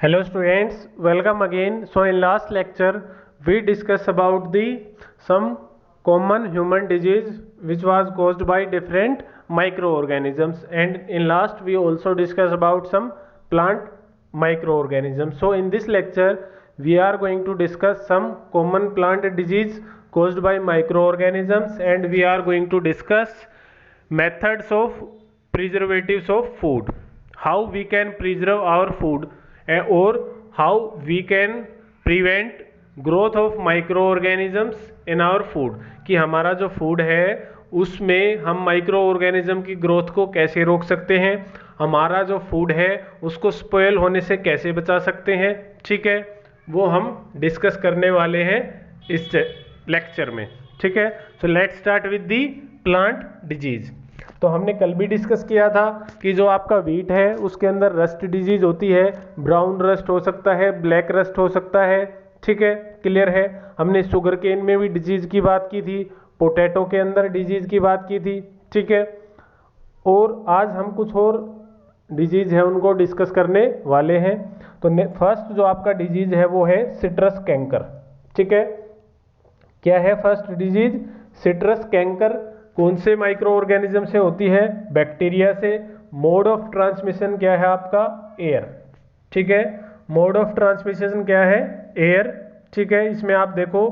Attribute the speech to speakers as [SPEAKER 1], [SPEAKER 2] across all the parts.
[SPEAKER 1] Hello students, welcome again. So in last lecture we discussed about the some common human disease which was caused by different microorganisms, and in last we also discussed about some plant microorganisms. So in this lecture we are going to discuss some common plant disease caused by microorganisms, and we are going to discuss methods of preservatives of food, how we can preserve our food, or how we can prevent growth of microorganisms in our food, कि हमारा जो food है उसमें हम micro organism की growth को कैसे रोक सकते हैं, हमारा जो फूड है उसको स्पॉइल होने से कैसे बचा सकते हैं। ठीक है, वो हम डिस्कस करने वाले हैं इस लेक्चर में। ठीक है, so let's start with the plant disease. तो हमने कल भी डिस्कस किया था कि जो आपका वीट है उसके अंदर रस्ट डिजीज होती है, ब्राउन रस्ट हो सकता है, ब्लैक रस्ट हो सकता है। ठीक है, क्लियर है। हमने शुगर केन में भी डिजीज की बात की थी, पोटैटो के अंदर डिजीज की बात की थी। ठीक है, और आज हम कुछ और डिजीज है उनको डिस्कस करने वाले हैं। तो फर्स्ट जो आपका डिजीज है वो है सिट्रस कैंकर। ठीक है, क्या है फर्स्ट डिजीज? Citrus canker. कौन से माइक्रो ऑर्गेनिज्म से होती है? बैक्टीरिया से। मोड ऑफ ट्रांसमिशन क्या है आपका? एयर। ठीक है, मोड ऑफ ट्रांसमिशन क्या है? एयर। ठीक है, इसमें आप देखो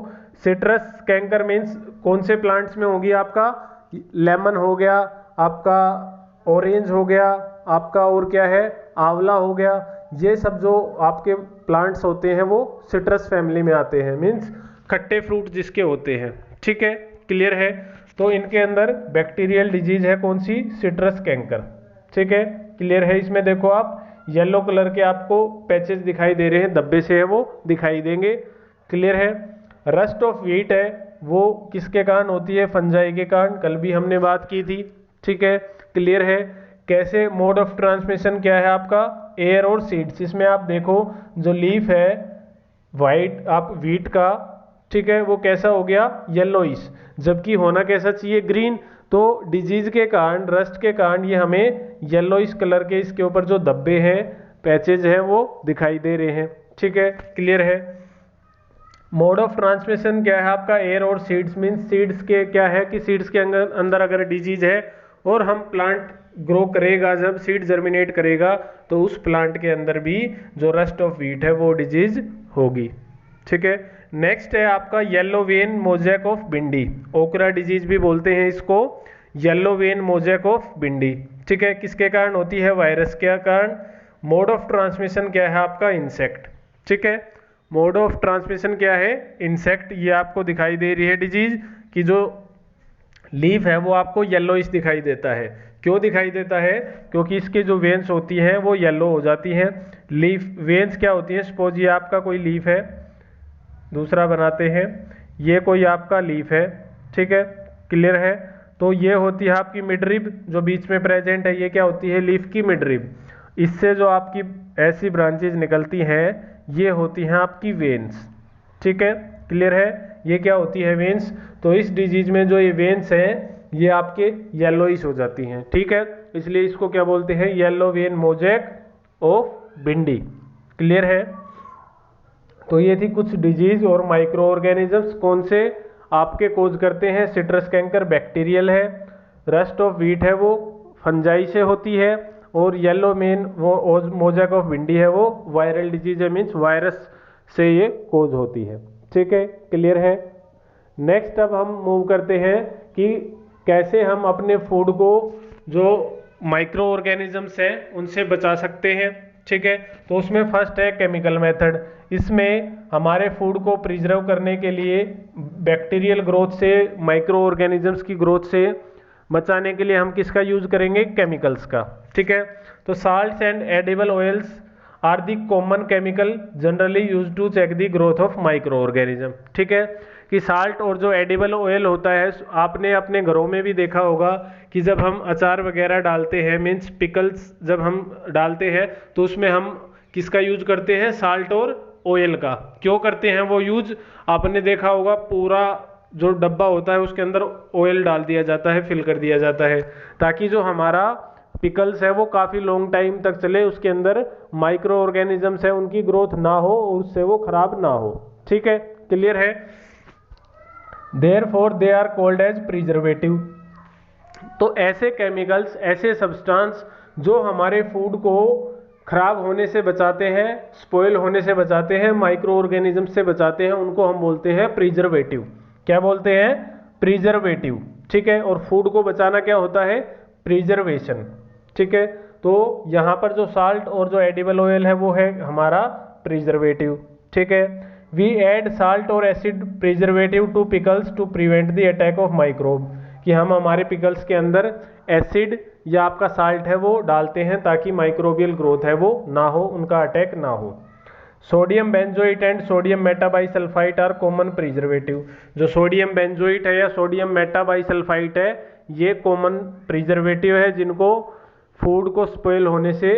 [SPEAKER 1] सिट्रस कैंकर मीन्स कौन से प्लांट्स में होगी? आपका लेमन हो गया, आपका ऑरेंज हो गया, आपका और क्या है, आंवला हो गया। ये सब जो आपके प्लांट्स होते हैं वो सिट्रस फैमिली में आते हैं, मीन्स खट्टे फ्रूट जिसके होते हैं। ठीक है, क्लियर है। तो इनके अंदर बैक्टीरियल डिजीज है कौन सी? Citrus canker. ठीक है, क्लियर है। इसमें देखो आप येलो कलर के आपको पैचेस दिखाई दे रहे हैं, धब्बे से है वो दिखाई देंगे। क्लियर है। रस्ट ऑफ व्हीट है वो किसके कारण होती है? फंजाई के कारण, कल भी हमने बात की थी। ठीक है, क्लियर है। कैसे? मोड ऑफ ट्रांसमिशन क्या है आपका? एयर और सीड्स। इसमें आप देखो जो लीफ है वाइट आप व्हीट का, ठीक है, वो कैसा हो गया? येलोइश, जबकि होना कैसा चाहिए? ग्रीन। तो डिजीज के कारण, रस्ट के कारण ये हमें येलोइश कलर के इसके ऊपर जो धब्बे हैं, पैचेज हैं वो दिखाई दे रहे हैं। ठीक है, क्लियर है। मोड ऑफ ट्रांसमिशन क्या है आपका? एयर और सीड्स। मीन्स सीड्स के क्या है कि सीड्स के अंदर अगर डिजीज है और हम प्लांट ग्रो करेगा, जब सीड जर्मिनेट करेगा तो उस प्लांट के अंदर भी जो रस्ट ऑफ व्हीट है वो डिजीज होगी। ठीक है, नेक्स्ट है आपका येलो वेन मोजैक ऑफ भिंडी। ओकरा डिजीज भी बोलते हैं इसको, येलो वेन मोजैक ऑफ भिंडी। ठीक है, किसके कारण होती है? वायरस के कारण। मोड ऑफ ट्रांसमिशन क्या है आपका? इंसेक्ट। ठीक है, मोड ऑफ ट्रांसमिशन क्या है? इंसेक्ट। ये आपको दिखाई दे रही है डिजीज कि जो लीफ है वो आपको येलोइश दिखाई देता है। क्यों दिखाई देता है? क्योंकि इसके जो वेन्स होती हैं वो येलो हो जाती हैं। लीफ वेन्स क्या होती हैं? सपोज ये आपका कोई लीफ है, दूसरा बनाते हैं, ये कोई आपका लीफ है। ठीक है, क्लियर है। तो ये होती है आपकी मिडरिब जो बीच में प्रेजेंट है, ये क्या होती है? लीफ की मिडरिब। इससे जो आपकी ऐसी ब्रांचेज निकलती हैं ये होती हैं आपकी वेन्स। ठीक है, क्लियर है। ये क्या होती है? वेन्स। तो इस डिजीज में जो ये वेन्स हैं ये आपके येलोइश हो जाती हैं। ठीक है, इसलिए इसको क्या बोलते हैं? येलो वेन मोजैक ऑफ भिंडी। क्लियर है। तो ये थी कुछ डिजीज और माइक्रो ऑर्गेनिजम्स कौन से आपके कोज करते हैं। सिट्रस कैंकर बैक्टीरियल है, रस्ट ऑफ व्हीट है वो फंजाई से होती है, और येलो मेन वो मोजैक ऑफ भिंडी है वो वायरल डिजीज है, मीन्स वायरस से ये कोज होती है। ठीक है, क्लियर है। नेक्स्ट अब हम मूव करते हैं कि कैसे हम अपने फूड को जो माइक्रो ऑर्गेनिजम्स हैं उनसे बचा सकते हैं। ठीक है, तो उसमें फर्स्ट है केमिकल मेथड। इसमें हमारे फूड को प्रिजर्व करने के लिए बैक्टीरियल ग्रोथ से, माइक्रो ऑर्गेनिजम्स की ग्रोथ से बचाने के लिए हम किसका यूज करेंगे? केमिकल्स का। ठीक है, तो salts and edible oils are the common chemical generally use to check the growth of microorganism. ठीक है, कि साल्ट और जो एडिबल ऑयल होता है, आपने अपने घरों में भी देखा होगा कि जब हम अचार वगैरह डालते हैं, मीन्स पिकल्स जब हम डालते हैं तो उसमें हम किसका यूज करते हैं? साल्ट और ऑयल का। क्यों करते हैं वो यूज? आपने देखा होगा पूरा जो डब्बा होता है उसके अंदर ऑयल डाल दिया जाता है, फिल कर दिया जाता है, ताकि जो हमारा पिकल्स है वो काफ़ी लॉन्ग टाइम तक चले, उसके अंदर माइक्रो ऑर्गेनिजम्स है उनकी ग्रोथ ना हो और उससे वो खराब ना हो। ठीक है, क्लियर है। Therefore they are called as preservative. तो ऐसे केमिकल्स, ऐसे सब्सटेंस जो हमारे फूड को खराब होने से बचाते हैं, स्पॉइल होने से बचाते हैं, माइक्रो ऑर्गेनिज्म से बचाते हैं, उनको हम बोलते हैं प्रिजर्वेटिव। क्या बोलते हैं? प्रिजर्वेटिव। ठीक है, और फूड को बचाना क्या होता है? प्रिजर्वेशन। ठीक है, तो यहाँ पर जो साल्ट और जो एडिबल ऑयल है वो है हमारा प्रिजर्वेटिव। ठीक है, वी ऐड साल्ट और acid preservative to pickles to prevent the attack of microbe, कि हम हमारे पिकल्स के अंदर एसिड या आपका साल्ट है वो डालते हैं ताकि माइक्रोबियल ग्रोथ है वो ना हो, उनका अटैक ना हो। Sodium benzoate and sodium metabisulphite are common preservative. जो सोडियम बेंजोइट है या सोडियम मेटाबाइसल्फाइट है ये कॉमन प्रिजर्वेटिव है जिनको फूड को स्पॉइल होने से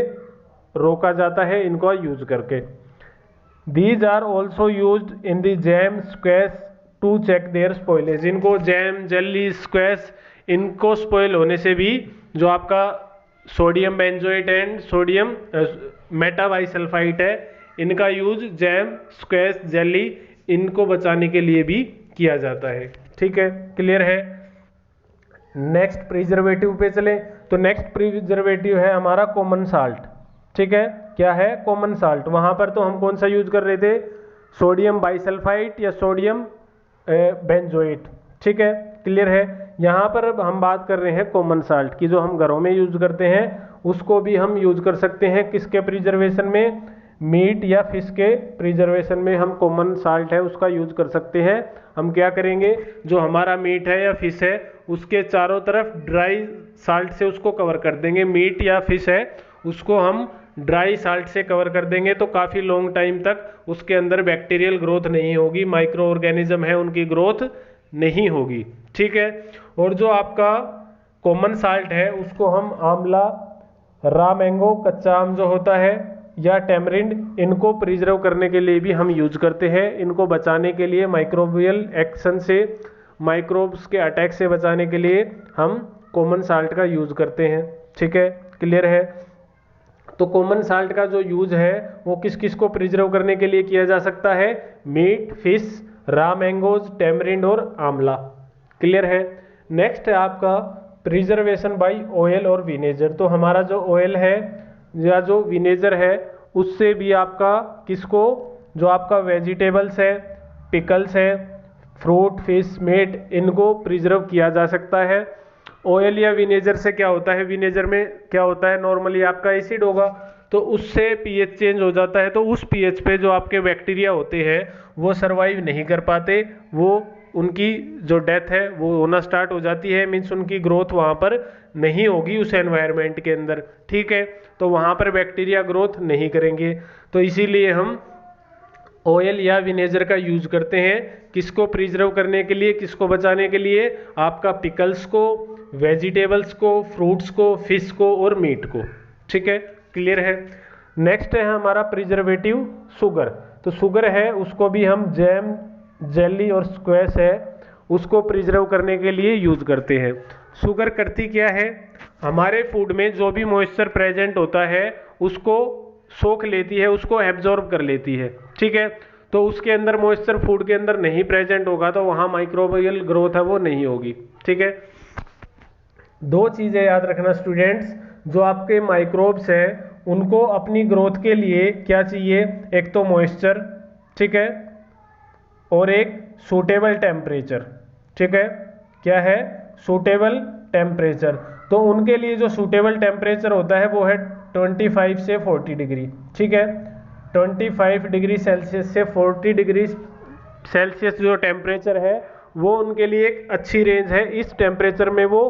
[SPEAKER 1] रोका जाता है इनको यूज करके। These are also used in the jam squash to check their spoilage। इनको जैम, जेली, स्क्वैश इनको स्पॉइल होने से भी जो आपका sodium benzoate and sodium metabisulphite है इनका यूज जैम, स्क्वैश, जेली इनको बचाने के लिए भी किया जाता है। ठीक है, क्लियर है। नेक्स्ट प्रिजर्वेटिव पे चले तो नेक्स्ट प्रिजर्वेटिव है हमारा कॉमन साल्ट। ठीक है, क्या है? Common salt. वहां पर तो हम कौन सा यूज कर रहे थे? सोडियम बाइसल्फाइट या सोडियम बेंजोइट। ठीक है, क्लियर है। यहाँ पर अब हम बात कर रहे हैं कॉमन साल्ट की, जो हम घरों में यूज करते हैं उसको भी हम यूज कर सकते हैं किसके प्रिजर्वेशन में? मीट या फिश के प्रिजर्वेशन में हम कॉमन साल्ट है उसका यूज कर सकते हैं। हम क्या करेंगे, जो हमारा मीट है या फिश है उसके चारों तरफ ड्राई साल्ट से उसको कवर कर देंगे। मीट या फिश है उसको हम ड्राई साल्ट से कवर कर देंगे तो काफ़ी लॉन्ग टाइम तक उसके अंदर बैक्टीरियल ग्रोथ नहीं होगी, माइक्रो ऑर्गेनिज्म है उनकी ग्रोथ नहीं होगी। ठीक है, और जो आपका कॉमन साल्ट है उसको हम आंवला, रा मैंगो, कच्चा आम जो होता है या टेमरिंड इनको प्रिजर्व करने के लिए भी हम यूज करते हैं। इनको बचाने के लिए माइक्रोबियल एक्शन से, माइक्रोब्स के अटैक से बचाने के लिए हम कॉमन साल्ट का यूज करते हैं। ठीक है, क्लियर है। तो कॉमन साल्ट का जो यूज है वो किस किस को प्रिजर्व करने के लिए किया जा सकता है? मीट, फिश, रा मैंगोज, टेमरिंड और आंवला। क्लियर है। नेक्स्ट है आपका प्रिजर्वेशन बाय ऑयल और विनेगर। तो हमारा जो ऑयल है या जो विनेगर है उससे भी आपका किसको, जो आपका वेजिटेबल्स है, पिकल्स है, फ्रूट, फिश, मीट इनको प्रिजर्व किया जा सकता है। ऑयल या विनेगर से क्या होता है? विनेगर में क्या होता है? नॉर्मली आपका एसिड होगा तो उससे पीएच चेंज हो जाता है, तो उस पीएच पे जो आपके बैक्टीरिया होते हैं वो सरवाइव नहीं कर पाते, वो उनकी जो डेथ है वो होना स्टार्ट हो जाती है। मीन्स उनकी ग्रोथ वहाँ पर नहीं होगी उस एनवायरनमेंट के अंदर। ठीक है, तो वहाँ पर बैक्टीरिया ग्रोथ नहीं करेंगे, तो इसीलिए हम ऑयल या विनेगर का यूज करते हैं किसको प्रिजर्व करने के लिए, किसको बचाने के लिए? आपका पिकल्स को, वेजिटेबल्स को, फ्रूट्स को, फिश को और मीट को। ठीक है, क्लियर है। नेक्स्ट है हमारा प्रिजर्वेटिव शुगर। तो शुगर है उसको भी हम जैम, जेली और स्क्वैश है उसको प्रिजर्व करने के लिए यूज करते हैं। शुगर करती क्या है? हमारे फूड में जो भी मॉइस्चर प्रेजेंट होता है उसको सोख लेती है, उसको एब्जॉर्ब कर लेती है। ठीक है, तो उसके अंदर मॉइस्चर फूड के अंदर नहीं प्रेजेंट होगा तो वहाँ माइक्रोबियल ग्रोथ है वो नहीं होगी। ठीक है, दो चीज़ें याद रखना स्टूडेंट्स, जो आपके माइक्रोब्स हैं उनको अपनी ग्रोथ के लिए क्या चाहिए? एक तो मॉइस्चर, ठीक है, और एक सूटेबल टेम्परेचर। ठीक है, क्या है? Suitable temperature. तो उनके लिए जो सूटेबल टेम्परेचर होता है वो है 25 से 40 डिग्री। ठीक है, 25 डिग्री सेल्सियस से 40 डिग्री सेल्सियस जो टेम्परेचर है वो उनके लिए एक अच्छी रेंज है। इस टेम्परेचर में वो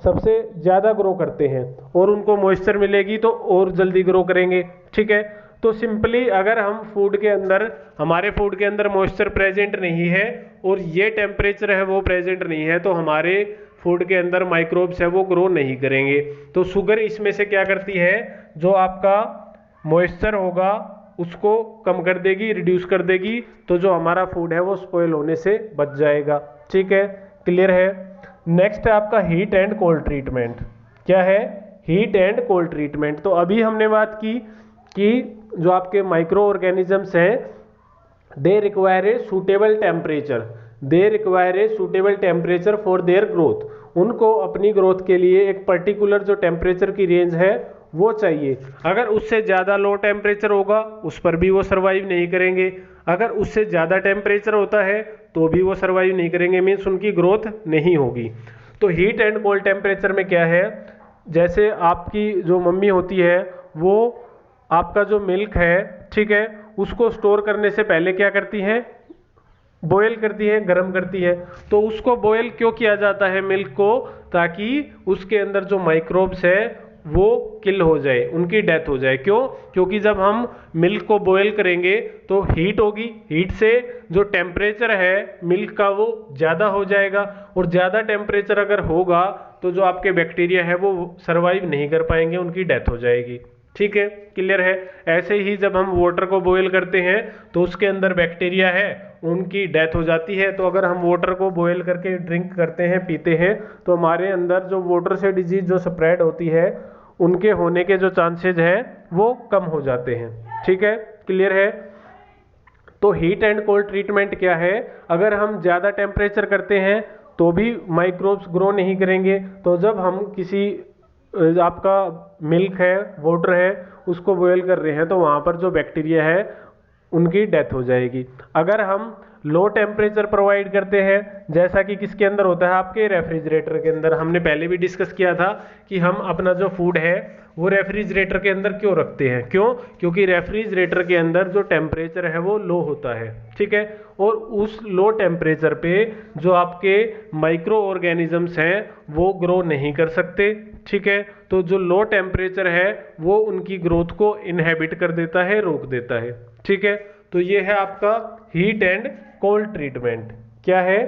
[SPEAKER 1] सबसे ज़्यादा ग्रो करते हैं और उनको मॉइस्चर मिलेगी तो और जल्दी ग्रो करेंगे। ठीक है, तो सिंपली अगर हम फूड के अंदर, हमारे फूड के अंदर मॉइस्चर प्रेजेंट नहीं है और ये टेम्परेचर है वो प्रेजेंट नहीं है तो हमारे फूड के अंदर माइक्रोब्स है वो ग्रो नहीं करेंगे। तो शुगर इसमें से क्या करती है? जो आपका मॉइस्चर होगा उसको कम कर देगी, रिड्यूस कर देगी, तो जो हमारा फूड है वो स्पॉइल होने से बच जाएगा। ठीक है, क्लियर है। नेक्स्ट है आपका हीट एंड कोल्ड ट्रीटमेंट। क्या है? Heat and cold treatment. तो अभी हमने बात की कि जो आपके माइक्रो ऑर्गेनिजम्स हैं, they require a suitable temperature, they require a suitable temperature for their growth. उनको अपनी ग्रोथ के लिए एक पर्टिकुलर जो टेम्परेचर की रेंज है वो चाहिए। अगर उससे ज़्यादा लो टेम्परेचर होगा उस पर भी वो सर्वाइव नहीं करेंगे, अगर उससे ज़्यादा टेम्परेचर होता है तो भी वो सर्वाइव नहीं करेंगे, मीन्स उनकी ग्रोथ नहीं होगी। तो हीट एंड कोल्ड टेम्परेचर में क्या है, जैसे आपकी जो मम्मी होती है वो आपका जो मिल्क है, ठीक है, उसको स्टोर करने से पहले क्या करती हैं, बॉयल करती है, गर्म करती है। तो उसको बॉयल क्यों किया जाता है मिल्क को, ताकि उसके अंदर जो माइक्रोब्स है वो किल हो जाए, उनकी डेथ हो जाए। क्यों? क्योंकि जब हम मिल्क को बॉयल करेंगे तो हीट होगी, हीट से जो टेम्परेचर है मिल्क का वो ज़्यादा हो जाएगा, और ज़्यादा टेम्परेचर अगर होगा तो जो आपके बैक्टीरिया है वो सर्वाइव नहीं कर पाएंगे, उनकी डेथ हो जाएगी। ठीक है, क्लियर है। ऐसे ही जब हम वाटर को बॉयल करते हैं तो उसके अंदर बैक्टीरिया है, उनकी डेथ हो जाती है। तो अगर हम वाटर को बॉयल करके ड्रिंक करते हैं, पीते हैं, तो हमारे अंदर जो वाटर से डिजीज जो स्प्रेड होती है उनके होने के जो चांसेज हैं वो कम हो जाते हैं। ठीक है, क्लियर है। तो हीट एंड कोल्ड ट्रीटमेंट क्या है, अगर हम ज़्यादा टेम्परेचर करते हैं तो भी माइक्रोब्स ग्रो नहीं करेंगे। तो जब हम किसी आपका मिल्क है, वाटर है, उसको बॉयल कर रहे हैं तो वहाँ पर जो बैक्टीरिया है उनकी डेथ हो जाएगी। अगर हम लो टेम्परेचर प्रोवाइड करते हैं, जैसा कि किसके अंदर होता है, आपके रेफ्रिजरेटर के अंदर, हमने पहले भी डिस्कस किया था कि हम अपना जो फूड है वो रेफ्रिजरेटर के अंदर क्यों रखते हैं, क्यों? क्योंकि रेफ्रिजरेटर के अंदर जो टेम्परेचर है वो लो होता है, ठीक है, और उस लो टेम्परेचर पे जो आपके माइक्रो ऑर्गेनिजम्स हैं वो ग्रो नहीं कर सकते। ठीक है, तो जो लो टेम्परेचर है वो उनकी ग्रोथ को इनहेबिट कर देता है, रोक देता है। ठीक है, तो ये है आपका हीट एंड कोल्ड ट्रीटमेंट। क्या है?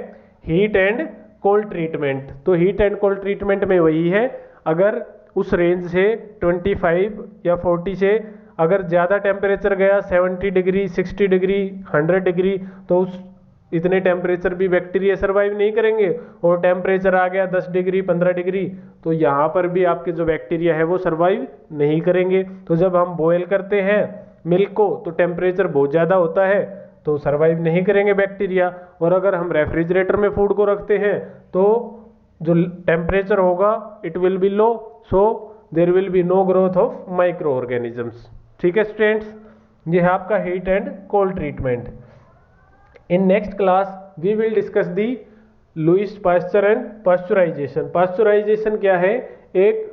[SPEAKER 1] Heat and cold treatment. तो हीट एंड कोल्ड ट्रीटमेंट में वही है, अगर उस रेंज से 25 या 40 से अगर ज़्यादा टेम्परेचर गया 70 डिग्री, 60 डिग्री, 100 डिग्री, तो उस इतने टेम्परेचर भी बैक्टीरिया सर्वाइव नहीं करेंगे। और टेम्परेचर आ गया 10 डिग्री, 15 डिग्री, तो यहाँ पर भी आपके जो बैक्टीरिया है वो सर्वाइव नहीं करेंगे। तो जब हम बॉयल करते हैं मिल्क को तो टेम्परेचर बहुत ज़्यादा होता है तो सर्वाइव नहीं करेंगे बैक्टीरिया। और अगर हम रेफ्रिजरेटर में फूड को रखते हैं तो जो टेम्परेचर होगा it will be low, so there will be no growth of microorganisms. ठीक है स्टूडेंट्स, ये है आपका heat and cold treatment. In next class we will discuss the Louis Pasteur and pasteurisation. Pasteurisation क्या है? एक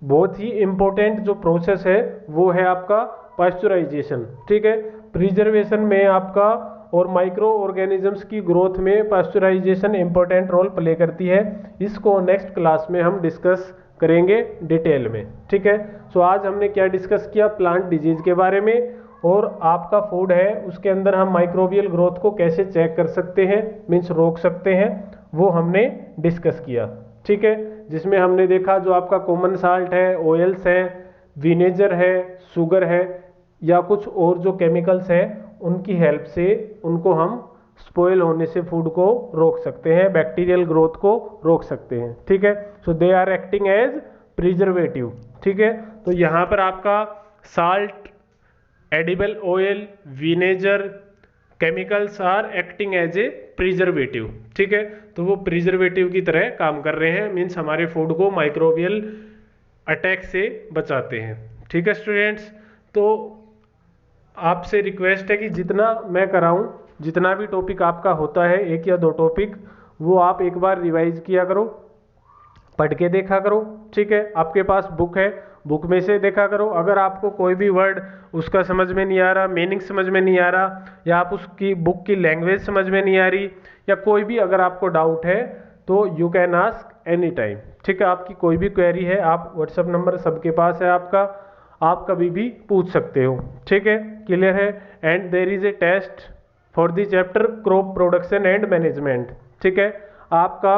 [SPEAKER 1] बहुत ही इंपॉर्टेंट जो प्रोसेस है वो है आपका पास्चराइजेशन। ठीक है, प्रिजर्वेशन में आपका और माइक्रो ऑर्गेनिजम्स की ग्रोथ में पास्चराइजेशन इंपॉर्टेंट रोल प्ले करती है। इसको नेक्स्ट क्लास में हम डिस्कस करेंगे डिटेल में। ठीक है, सो आज हमने क्या डिस्कस किया, प्लांट डिजीज के बारे में, और आपका फूड है उसके अंदर हम माइक्रोबियल ग्रोथ को कैसे चेक कर सकते हैं, मीन्स रोक सकते हैं, वो हमने डिस्कस किया। ठीक है, जिसमें हमने देखा जो आपका कॉमन साल्ट है, ऑयल्स है, विनेगर है, शुगर है, या कुछ और जो केमिकल्स हैं उनकी हेल्प से उनको हम स्पॉइल होने से फूड को रोक सकते हैं, बैक्टीरियल ग्रोथ को रोक सकते हैं। ठीक है, so they are acting as preservative. ठीक है, तो यहाँ पर आपका salt, edible oil, vinegar, chemicals are acting as a preservative. ठीक है, तो वो प्रिजर्वेटिव की तरह काम कर रहे हैं, मीन्स हमारे फूड को माइक्रोबियल अटैक से बचाते हैं। ठीक है स्टूडेंट्स, तो आपसे रिक्वेस्ट है कि जितना मैं कराऊं, जितना भी टॉपिक आपका होता है, एक या दो टॉपिक, वो आप एक बार रिवाइज किया करो, पढ़ के देखा करो। ठीक है, आपके पास बुक है, बुक में से देखा करो। अगर आपको कोई भी वर्ड उसका समझ में नहीं आ रहा, मीनिंग समझ में नहीं आ रहा, या आप उसकी बुक की लैंग्वेज समझ में नहीं आ रही, या कोई भी अगर आपको डाउट है तो you can ask any time. ठीक है, आपकी कोई भी क्वेरी है, आप व्हाट्सएप नंबर सबके पास है आपका, आप कभी भी पूछ सकते हो। ठीक है, क्लियर है। And there is a test for the chapter crop production and management. ठीक है, आपका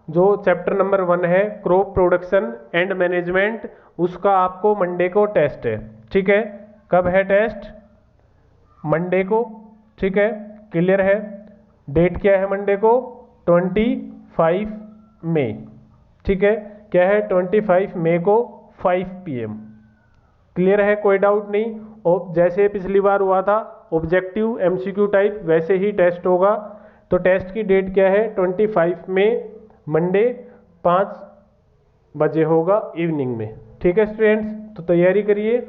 [SPEAKER 1] जो चैप्टर नंबर 1 है क्रॉप प्रोडक्शन एंड मैनेजमेंट, उसका आपको मंडे को टेस्ट है। ठीक है, कब है टेस्ट? मंडे को। ठीक है, क्लियर है। डेट क्या है मंडे को? 25 मई। ठीक है, क्या है? 25 मई को 5 PM। क्लियर है, कोई डाउट नहीं। और जैसे पिछली बार हुआ था ऑब्जेक्टिव MCQ टाइप, वैसे ही टेस्ट होगा। तो टेस्ट की डेट क्या है, 25 में मंडे 5 बजे होगा इवनिंग में। ठीक है स्टूडेंट्स, तो तैयारी करिए।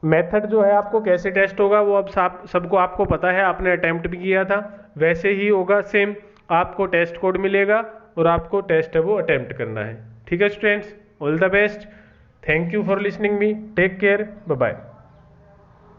[SPEAKER 1] मेथड जो है आपको कैसे टेस्ट होगा वो अब सबको आपको पता है, आपने अटेम्प्ट भी किया था, वैसे ही होगा सेम। आपको टेस्ट कोड मिलेगा और आपको टेस्ट है वो अटेम्प्ट करना है। ठीक है students, all the best, thank you for listening me, take care, bye bye.